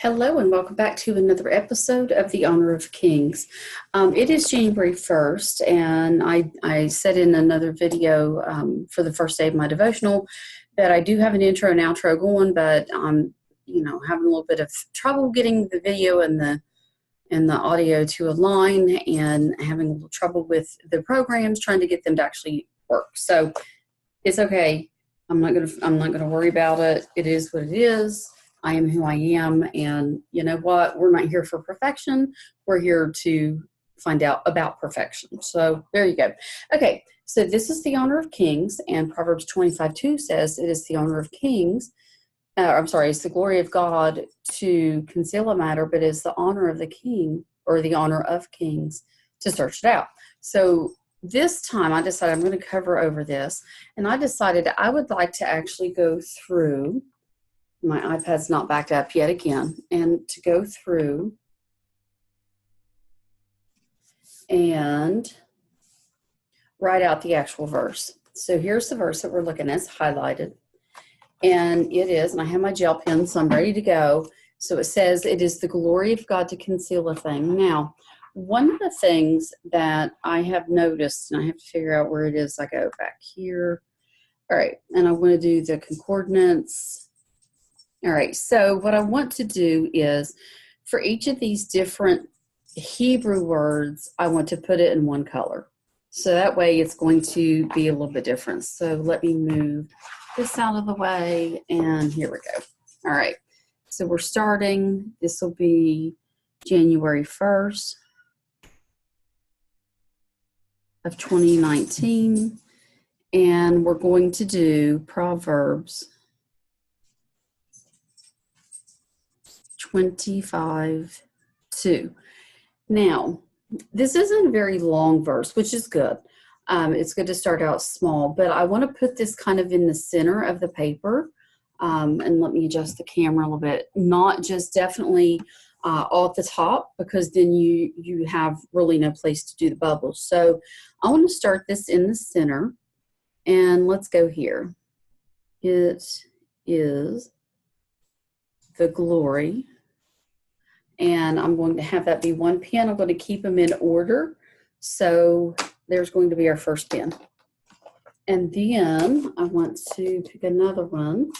Hello and welcome back to another episode of The Honor of Kings. It is January 1st, and I said in another video for the first day of my devotional that I do have an intro and outro going, but I'm having a little bit of trouble getting the video and the audio to align, and having a little trouble with the programs trying to get them to actually work. So it's okay. I'm not gonna worry about it. It is what it is. I am who I am, and you know what? We're not here for perfection. We're here to find out about perfection. So there you go. Okay, so this is the honor of kings, and Proverbs 25:2 says it is the honor of kings. It's the glory of God to conceal a matter, but it's the honor of the king, or the honor of kings, to search it out. So this time I decided I'm going to cover over this, and I decided I would like to actually go through. My iPad's not backed up yet again, and to go through and write out the actual verse. So here's the verse that we're looking at. It's highlighted, and it is, and I have my gel pen, so I'm ready to go. So it says, it is the glory of God to conceal a thing. Now, one of the things that I have noticed, and I have to figure out where it is. I go back here. All right, and I want to do the concordance. All right, so what I want to do is, for each of these different Hebrew words, I want to put it in one color. So that way it's going to be a little bit different. So let me move this out of the way, and here we go. All right, so we're starting. This will be January 1st of 2019, and we're going to do Proverbs 25:2. Now, this isn't a very long verse, which is good. It's good to start out small, but I want to put this kind of in the center of the paper. And let me adjust the camera a little bit. Not just definitely all at the top, because then you have really no place to do the bubbles. So I want to start this in the center, and let's go here. It is the glory. And I'm going to have that be one pen. I'm going to keep them in order. So there's going to be our first pen. And then I want to pick another one.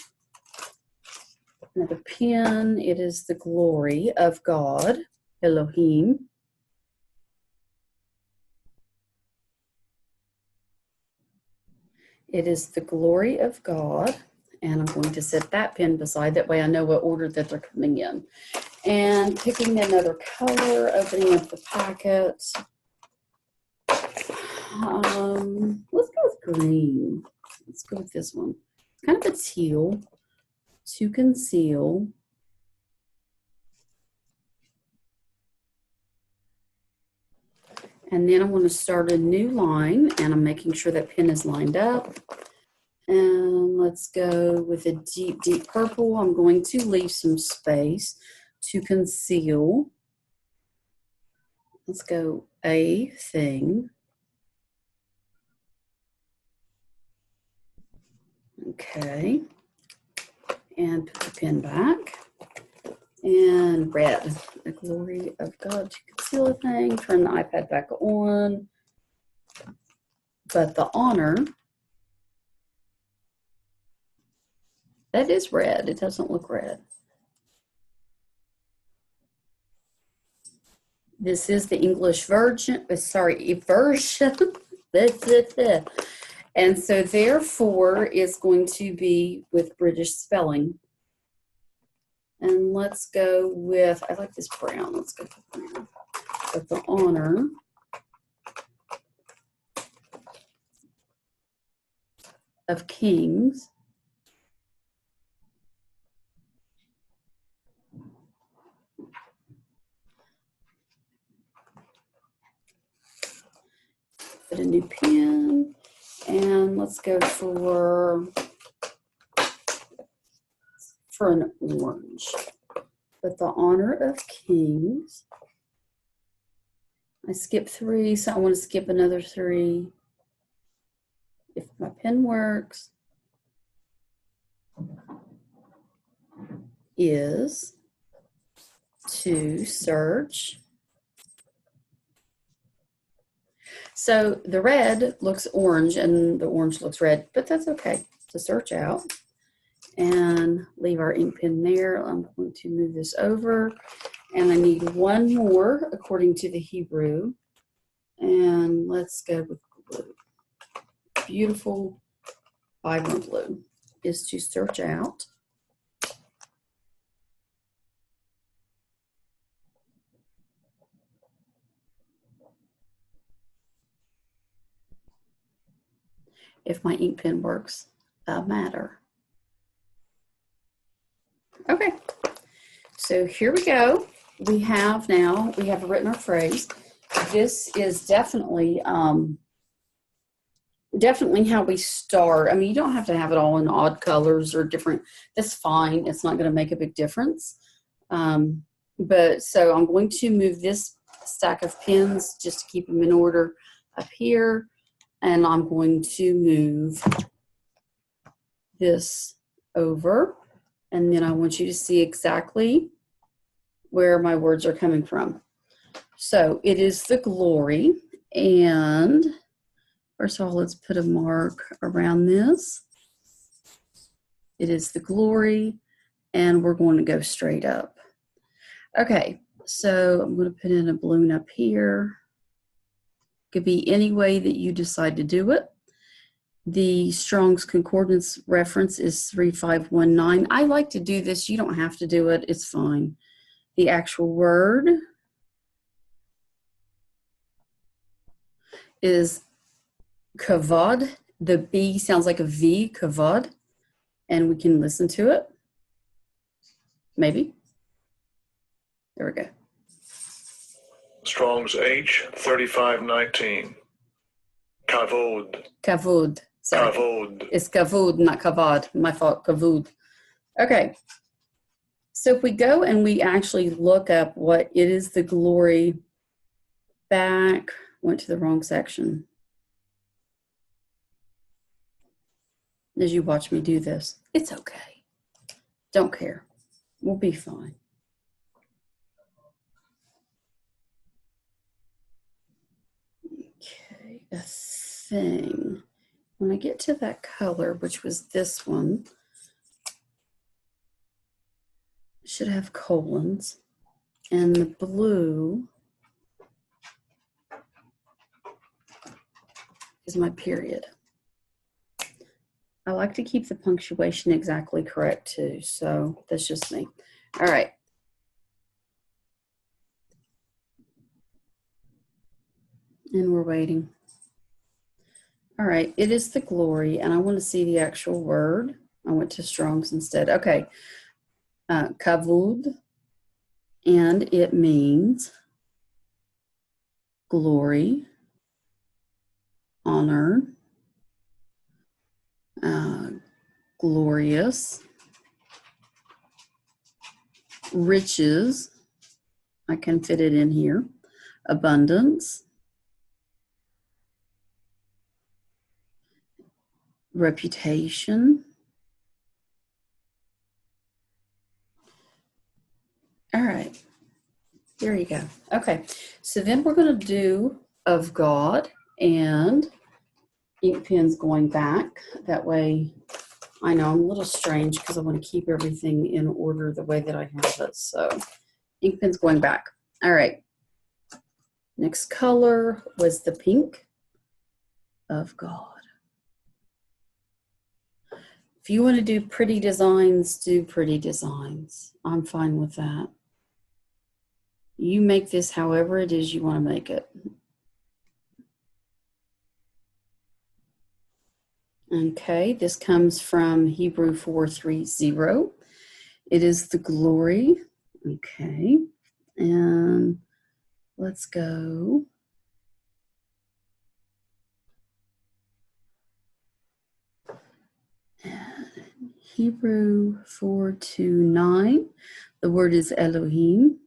Another pen. It is the glory of God, Elohim. It is the glory of God. And I'm going to set that pen beside. That way I know what order that they're coming in. And picking another color, opening up the packet. Let's go with green. Let's go with this one. It's kind of a teal. To conceal. And then I want to start a new line, and I'm making sure that pen is lined up. And let's go with a deep, deep purple. I'm going to leave some space to conceal. Let's go a thing. Okay. And put the pen back. And red, the glory of God to conceal a thing. Turn the iPad back on. But the honor, that is red. It doesn't look red. This is the English version. Version. And so therefore is going to be with British spelling. And let's go with, I like this brown. Let's go with brown. With the honor of kings. Put a new pen, and let's go for an orange. But the honor of kings. I skipped 3, so I want to skip another 3. If my pen works. Is to search. So the red looks orange and the orange looks red, but that's okay. To search out and leave our ink pen there. I'm going to move this over, and I need one more according to the Hebrew. And let's go with blue. Beautiful, vibrant blue is to search out. If my ink pen works, matter. Okay, so here we go. We have written our phrase. This is definitely how we start. I mean, you don't have to have it all in odd colors or different. That's fine. It's not going to make a big difference. But so I'm going to move this stack of pens just to keep them in order up here. And I'm going to move this over. And then I want you to see exactly where my words are coming from. So it is the glory. And first of all, let's put a mark around this. It is the glory. And we're going to go straight up. Okay, so I'm going to put in a balloon up here. Could be any way that you decide to do it. The Strong's Concordance reference is 3519. I like to do this. You don't have to do it. It's fine. The actual word is kavod. The B sounds like a V, kavod. And we can listen to it. Maybe. There we go. Strong's H 3519. Kavod. Kavod. Sorry. Kavod. It's kavod, not kavod. My fault, kavod. Okay. So if we go and we actually look up what it is the glory back, went to the wrong section. As you watch me do this, it's okay. Don't care. We'll be fine. Okay, a thing. When I get to that color, which was this one, it should have colons. And the blue is my period. I like to keep the punctuation exactly correct too, so that's just me. All right. And we're waiting. All right, it is the glory, and I want to see the actual word. I went to Strong's instead. Okay, kavod, and it means glory, honor, glorious, riches, I can fit it in here, abundance, reputation. All right, there you go. Okay, so then we're going to do of God, and ink pen's going back. That way, I know I'm a little strange because I want to keep everything in order the way that I have it. So ink pen's going back. All right. Next color was the pink of God. If you want to do pretty designs, do pretty designs. I'm fine with that. You make this however it is you want to make it. Okay, this comes from Hebrew 430. It is the glory. Okay, and let's go. Hebrew 429. The word is Elohim.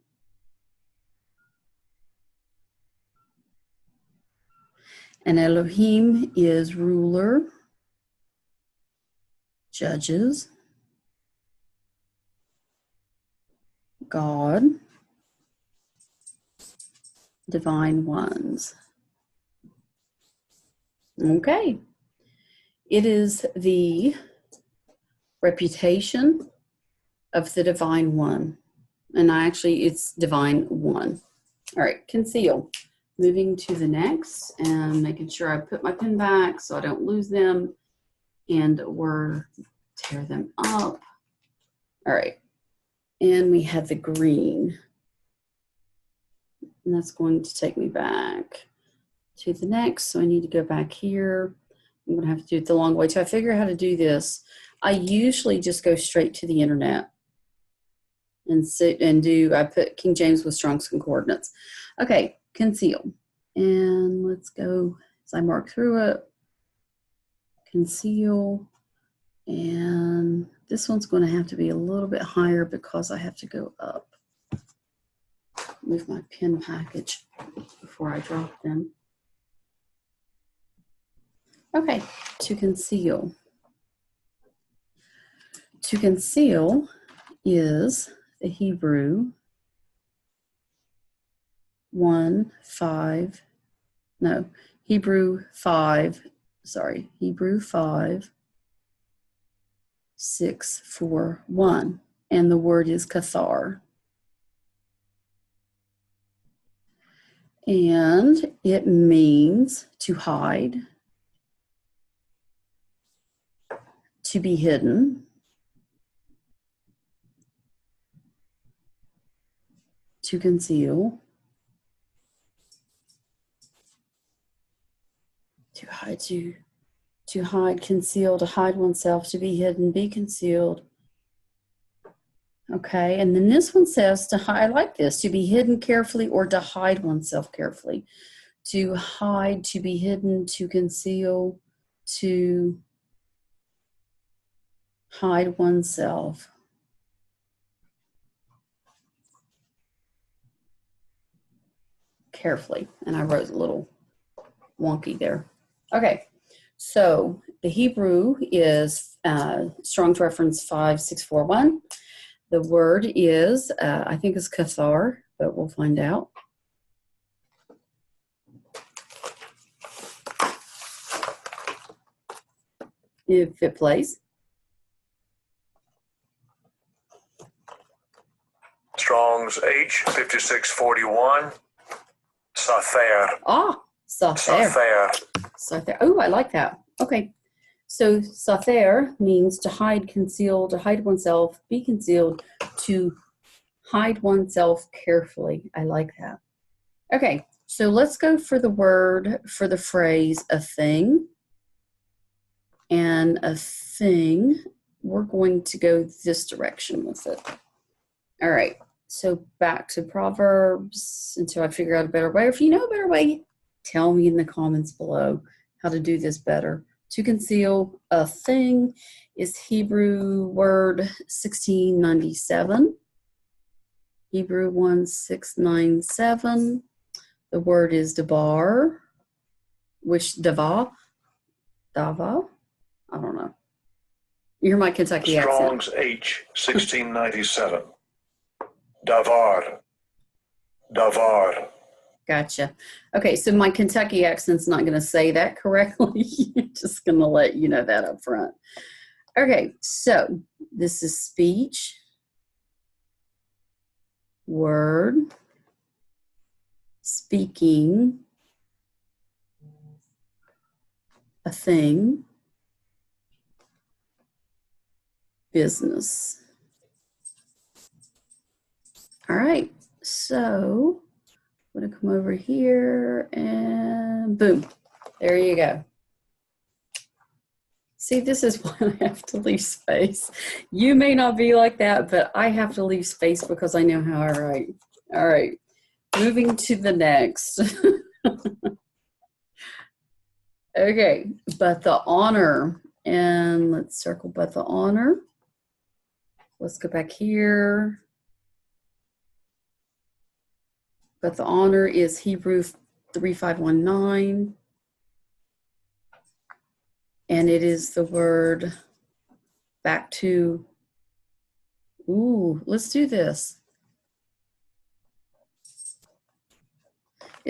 And Elohim is ruler, judges, God, divine ones. Okay. It is the reputation of the divine one. And it's divine one. All right, conceal. Moving to the next and making sure I put my pen back so I don't lose them or tear them up. All right. And we have the green. And that's going to take me back to the next. So I need to go back here. I'm going to have to do it the long way. Till I figure out how to do this, I usually just go straight to the internet and I put King James with Strong's Concordance. Okay, conceal. And let's go as I mark through it. Conceal. And this one's going to have to be a little bit higher because I have to go up. Move my pen package before I drop them. Okay, to conceal. To conceal is the Hebrew 5, 6, 4, 1. And the word is kathar. And it means to hide, to be hidden, to conceal, to hide, conceal, to hide oneself, to be hidden, be concealed. Okay, and then this one says to hide, I like this, to be hidden carefully or to hide oneself carefully. To hide, to be hidden, to conceal, to hide oneself. Carefully, and I wrote a little wonky there. Okay, so the Hebrew is Strong's Reference 5641. The word is, I think it's kathar, but we'll find out. If it plays. Strong's H 5641. Sather. Ah, sather. Sather. Oh, I like that. Okay. So sather means to hide, conceal, to hide oneself, be concealed, to hide oneself carefully. I like that. Okay, so let's go for the phrase a thing. And a thing, we're going to go this direction with it. All right, so back to Proverbs until I figure out a better way. If you know a better way, tell me in the comments below how to do this better. To conceal a thing is Hebrew word 1697. Hebrew 1697. The word is davar, dava. I don't know. You hear my Kentucky accent. Strong's H 1697. Davar. Gotcha. Okay, so my Kentucky accent's not going to say that correctly. Just going to let you know that up front. Okay, so this is speech, word, speaking, a thing, business. All right, so I'm going to come over here and boom, there you go. See, this is why I have to leave space. You may not be like that, but I have to leave space because I know how I write. All right, moving to the next. Okay, but the honor, and let's circle but the honor. Let's go back here. But the honor is Hebrew 3519. And it is the word back to, let's do this.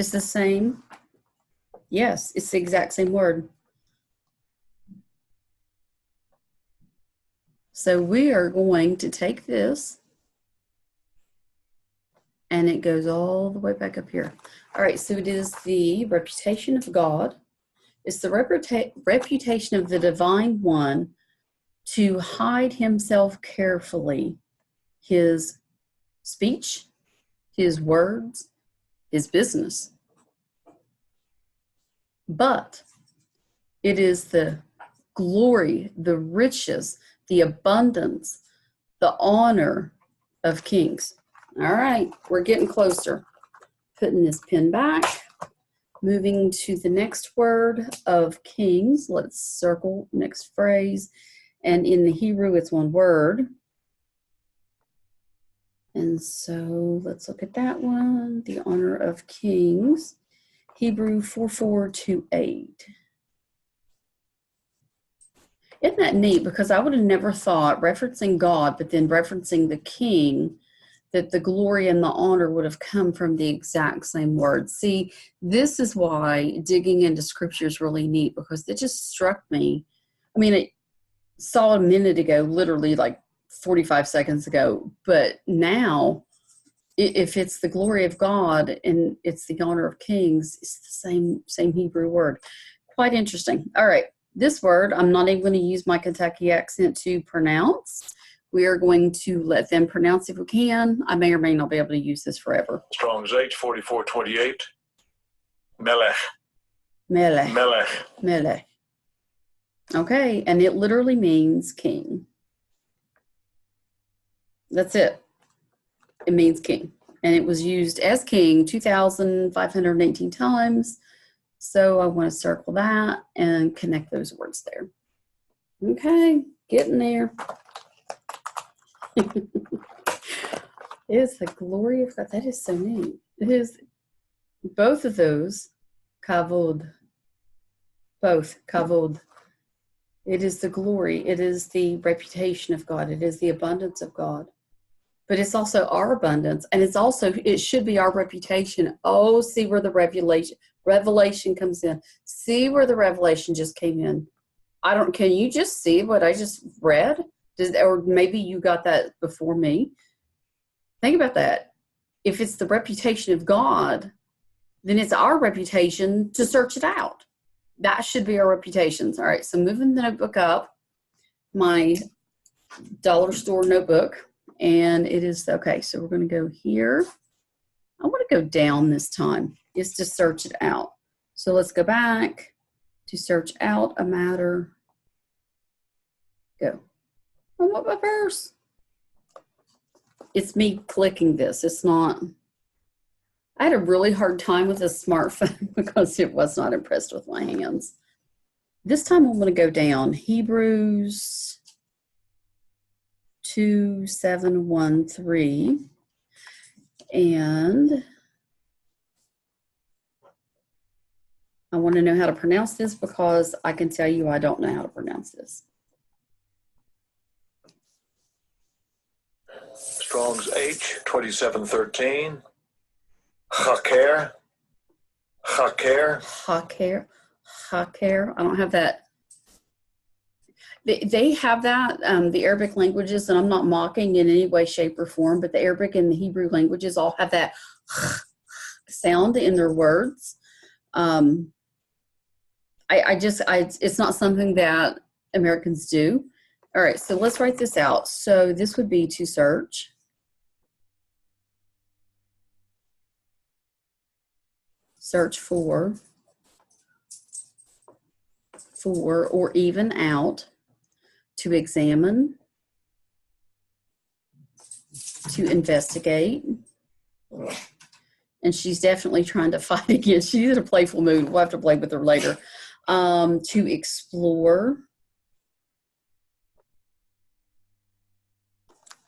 It's the same. Yes, it's the exact same word. So we are going to take this, and it goes all the way back up here. All right, so it is the reputation of God. It's the reputation of the Divine One to hide himself carefully, his speech, his words, his business. But it is the glory, the riches, the abundance, the honor of kings. All right, we're getting closer. Putting this pen back. Moving to the next word of kings. Let's circle next phrase. And in the Hebrew, it's one word. And so let's look at that one. The honor of kings. Hebrew 4428. Isn't that neat? Because I would have never thought, referencing God, but then referencing the king, that the glory and the honor would have come from the exact same word. See, this is why digging into scripture is really neat, because it just struck me. I mean, I saw a minute ago, literally like 45 seconds ago, but now if it's the glory of God and it's the honor of kings, it's the same Hebrew word. Quite interesting. All right, this word, I'm not even going to use my Kentucky accent to pronounce. We are going to let them pronounce if we can. I may or may not be able to use this forever. Strong's H, 4428. Melech. Melech. Melech. Melech. Okay, and it literally means king. That's it. It means king. And it was used as king 2,518 times. So I want to circle that and connect those words there. Okay, getting there. It's the glory of God. That is so neat. It is both of those, kavod. Both, kavod. It is the glory. It is the reputation of God. It is the abundance of God. But it's also our abundance. And it's also, it should be our reputation. Oh, see where the revelation comes in. See where the revelation just came in. Can you just see what I just read? Or maybe you got that before me. Think about that. If it's the reputation of God, then it's our reputation to search it out. That should be our reputations. All right, so moving the notebook up, my dollar store notebook, and it is, okay, so we're going to go here. I want to go down this time. It's to search it out. So let's go back to search out a matter. Go. I want my purse. It's me clicking this. It's not. I had a really hard time with this smartphone because it was not impressed with my hands. This time I'm going to go down. Hebrews 2713. And I want to know how to pronounce this because I can tell you I don't know how to pronounce this. Strong's H, 2713. Chaker. Chaker. Haker. Haker. I don't have that. They have that, the Arabic languages, and I'm not mocking in any way, shape, or form, but the Arabic and the Hebrew languages all have that sound in their words. It's not something that Americans do. All right, so let's write this out. So this would be to search. Search for, or even out, to examine, to investigate. And she's definitely trying to fight again. She's in a playful mood. We'll have to play with her later. To explore,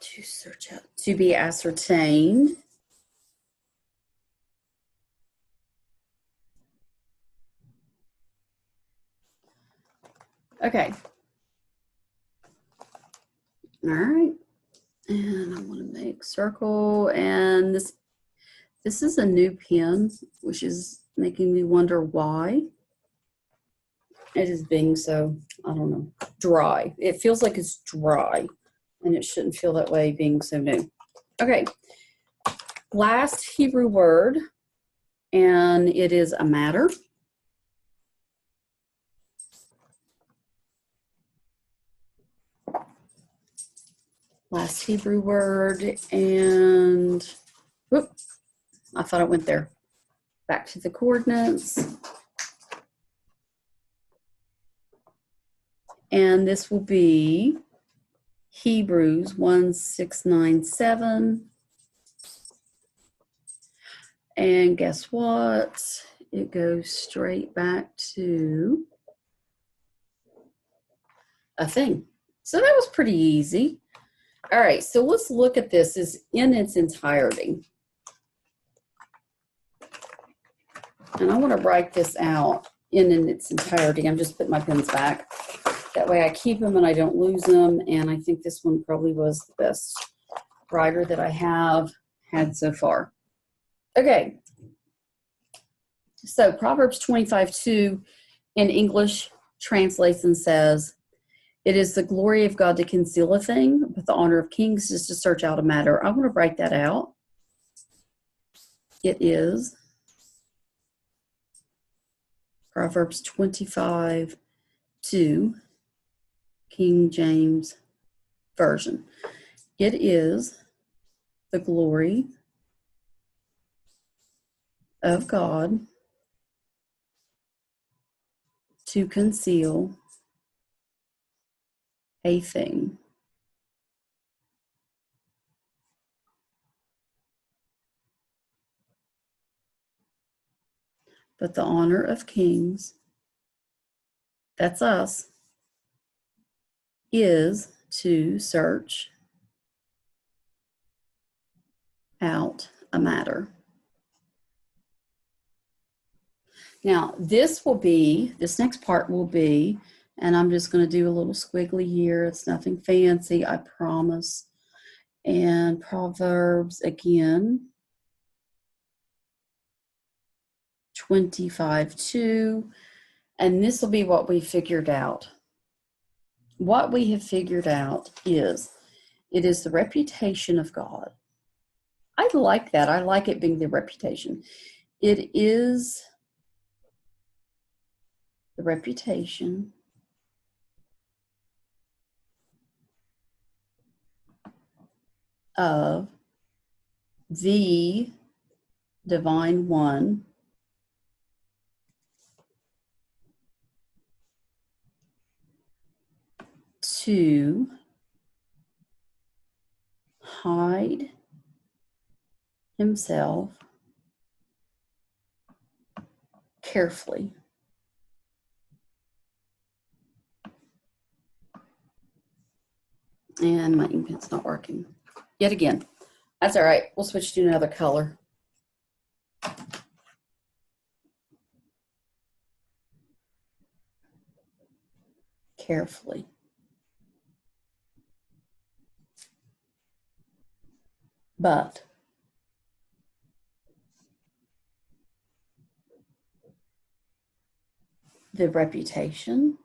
to search out, to be ascertained, okay. All right. And I want to make circle, and This is a new pen, which is making me wonder why it is being so, I don't know, dry. It feels like it's dry, and it shouldn't feel that way being so new. Okay, last Hebrew word, and it is a matter. Last Hebrew word, and whoop, I thought it went there. Back to the coordinates. And this will be Hebrews 1:6-9-7. And guess what? It goes straight back to a thing. So that was pretty easy. All right, so let's look at this as in its entirety. And I want to write this out in its entirety. I'm just putting my pens back. That way I keep them and I don't lose them. And I think this one probably was the best writer that I have had so far. Okay. So Proverbs 25:2 in English translates and says, "It is the glory of God to conceal a thing, but the honor of kings is to search out a matter." I want to write that out. It is Proverbs 25:2, King James Version. It is the glory of God to conceal a thing, but the honor of kings, that's us, is to search out a matter. Now, this next part will be, and I'm just going to do a little squiggly here. It's nothing fancy, I promise. And Proverbs again, 25:2. And this will be what we figured out. What we have figured out is, it is the reputation of God. I like that. I like it being the reputation. It is the reputation of the Divine One to hide himself carefully. And my ink pen's not working yet again. That's all right. We'll switch to another color. Carefully. But the reputation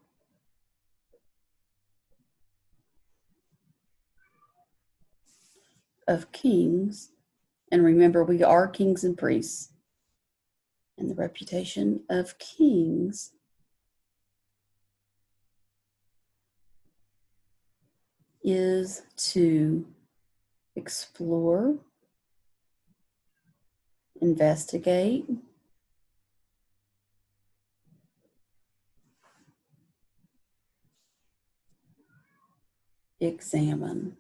of kings, and remember, we are kings and priests, and the reputation of kings is to explore, investigate, examine.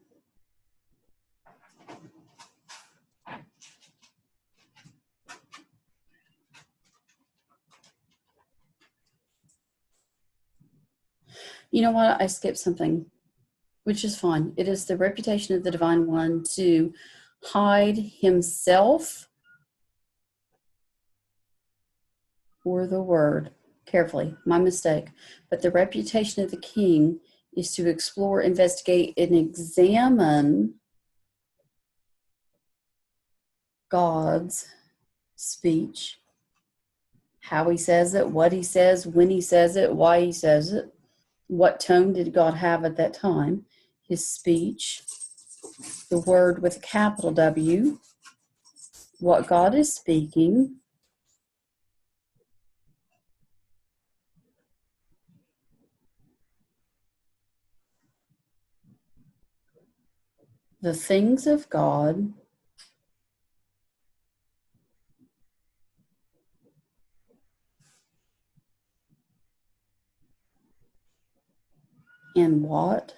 You know what? I skipped something, which is fine. It is the reputation of the Divine One to hide himself, or the word, carefully, my mistake. But the reputation of the king is to explore, investigate, and examine God's speech, how he says it, what he says, when he says it, why he says it, what tone did God have at that time, his speech, the word with a capital W, what God is speaking, the things of God, and what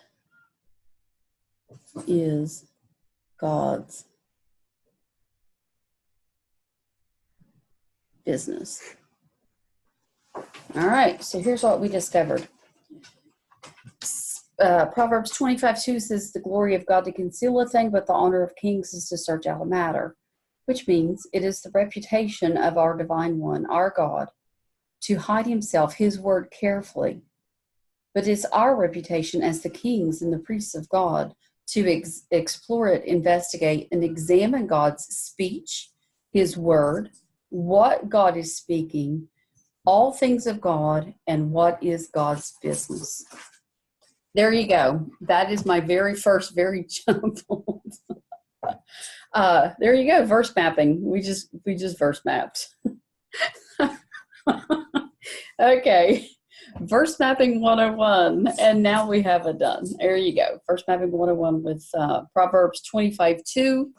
is God's business. All right, so here's what we discovered. Proverbs 25:2 says, the glory of God to conceal a thing, but the honor of kings is to search out a matter, which means it is the reputation of our divine one, our God, to hide himself, his word carefully. But it's our reputation as the kings and the priests of God to explore it, investigate, and examine God's speech, his word, what God is speaking, all things of God, and what is God's business. There you go. That is my very first, very jumbled. There you go. Verse mapping. We just verse mapped. Okay. Verse mapping 101. And now we have it done. There you go. Verse mapping 101 with Proverbs 25:2.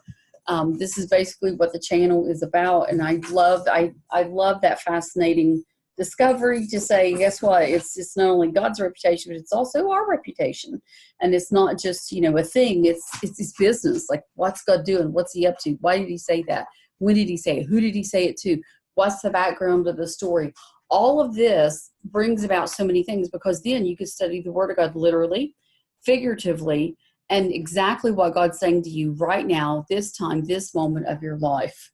This is basically what the channel is about. And I love that fascinating discovery to say, guess what? It's not only God's reputation, but it's also our reputation. And it's not just, a thing. It's his business. Like, what's God doing? What's he up to? Why did he say that? When did he say it? Who did he say it to? What's the background of the story? All of this brings about so many things, because then you could study the Word of God literally, figuratively, and exactly what God's saying to you right now, this time, this moment of your life.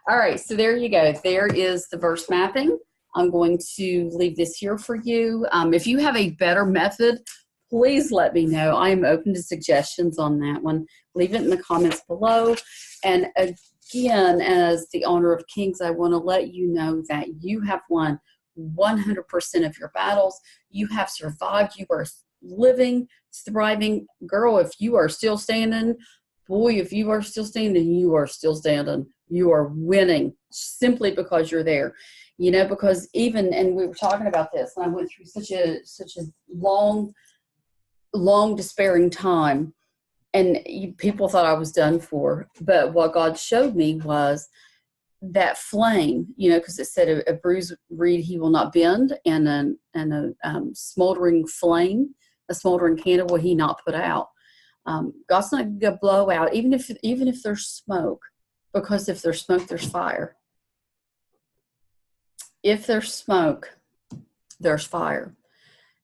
All right, so there you go. There is the verse mapping. I'm going to leave this here for you. If you have a better method, please let me know. I am open to suggestions on that one. Leave it in the comments below. And again, as the owner of Kings, I want to let you know that you have won 100% of your battles. You have survived. You are living, thriving. Girl, if you are still standing, boy, if you are still standing, you are still standing. You are winning simply because you're there. Because even, and we were talking about this, and I went through such a long despairing time, and people thought I was done for. But what God showed me was that flame, because it said a bruised reed he will not bend, and a smoldering flame, a smoldering candle will he not put out. God's not going to blow out, even if there's smoke, because if there's smoke, there's fire. If there's smoke, there's fire.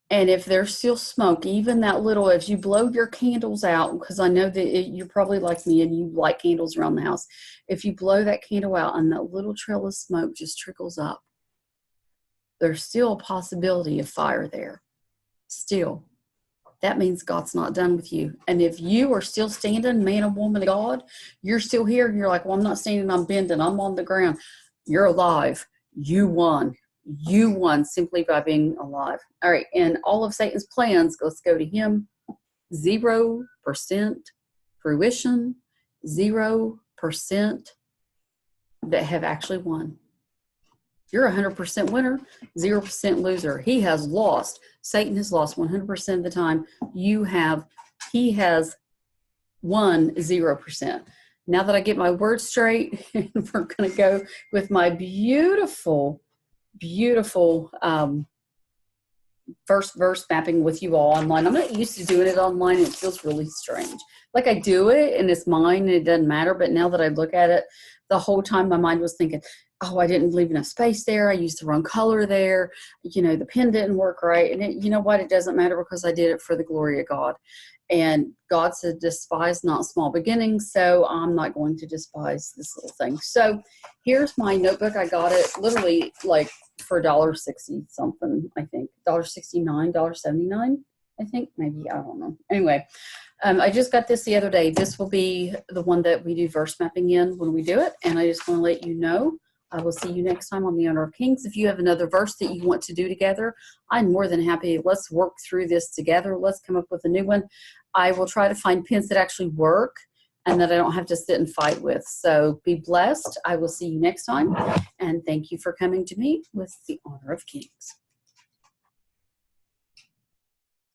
And if there's still smoke, even that little, if you blow your candles out, because I know that you're probably like me and you light candles around the house. If you blow that candle out and that little trail of smoke just trickles up, there's still a possibility of fire there. Still. That means God's not done with you. And if you are still standing, man or woman of God, you're still here and you're like, well, I'm not standing, I'm bending, I'm on the ground. You're alive. You won. You won simply by being alive. All right. And all of Satan's plans, let's go to him. 0% fruition, 0% that have actually won. You're 100% winner, 0% loser. He has lost. Satan has lost 100% of the time. He has won 0%. Now that I get my words straight, we're going to go with my beautiful verse mapping with you all online. I'm not used to doing it online. It feels really strange. Like I do it and it's mine and it doesn't matter. But now that I look at it, the whole time my mind was thinking, oh, I didn't leave enough space there. I used the wrong color there. The pen didn't work right. And you know what? It doesn't matter, because I did it for the glory of God. And God said, despise not small beginnings. So I'm not going to despise this little thing. So here's my notebook. I got it literally like for $1.60 something, I think. $1.69, $1.79. I think maybe, I don't know. Anyway, I just got this the other day. This will be the one that we do verse mapping in when we do it. And I just want to let you know, I will see you next time on the Honor of Kings. If you have another verse that you want to do together, I'm more than happy. Let's work through this together. Let's come up with a new one. I will try to find pins that actually work and that I don't have to sit and fight with. So be blessed. I will see you next time. And thank you for coming to me with the Honor of Kings.